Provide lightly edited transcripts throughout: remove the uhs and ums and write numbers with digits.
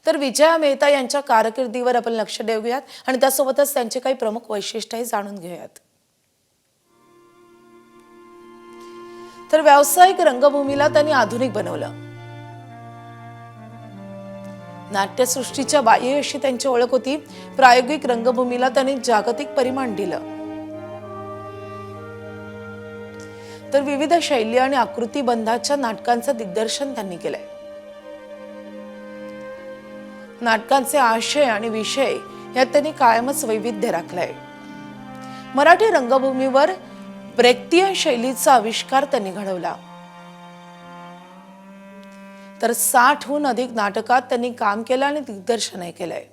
तर विजया मेहता यांच्या कारकिर्दीवर आपण लक्ष देऊयात आणि त्यासोबतच त्यांचे काही प्रमुख वैशिष्ट्ये जाणून घेऊयात। तर व्यावसायिक रंगभूमीला त्यांनी आधुनिक बनवलं। नाट्यसृष्टीच्या बाह्य अशी त्यांची ओळख होती। प्रायोगिक रंगभूमीला त्यांनी जागतिक परिमाण दिलं। तर विविध शैली आणि आकृतीबंधाच्या नाटकांचं दिग्दर्शन त्यांनी केलंय। नाटकांचे आशय आणि विषय यात त्यांनी कायमच वैविध्य राखलंय। मराठी रंगभूमीवर ब्रेक्टियन शैलीचा आविष्कार त्यांनी घडवला। तर 60हून अधिक नाटकात त्यांनी काम केलं आणि दिग्दर्शनही केलंय।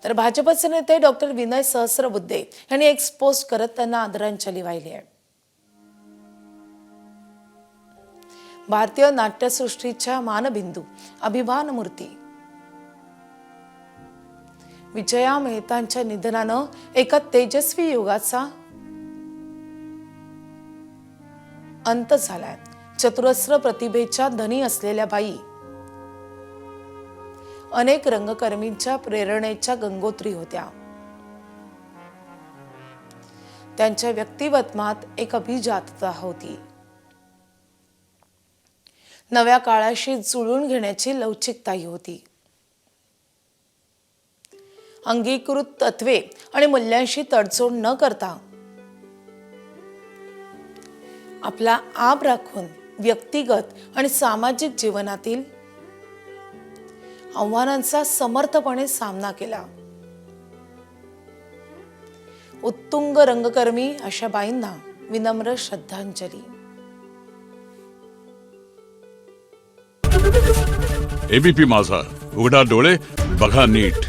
तर भाजपचे नेते डॉक्टर विनय सहस्रबुद्धे यांनी एक पोस्ट करत त्यांना आदरांजली वाहिली आहे। भारतीय नाट्यसृष्टीच्या मानबिंदू, अभिमान मूर्ती विजया मेहतांच्या निधनानं एका तेजस्वी युगाचा अंत झालाय। चतुरस्र प्रतिभेच्या धनी असलेल्या बाई अनेक रंगकर्मींच्या प्रेरणेच्या गंगोत्री होत्या। त्यांच्या व्यक्तिमत्वात एक अभिजातता होती। नव्या काळाशी जुळवून घेण्याची लवचिकताही होती। अंगीकृत तत्वे आणि मूल्यांशी तडजोड न करता आपला आप राखून व्यक्तिगत आणि सामाजिक जीवनातील आव्हानांचा समर्थपणे सामना केला। उत्तुंग रंगकर्मी अशा बाईंना विनम्र श्रद्धांजली। एबीपी माझा, उघडा डोळे बघा नीट।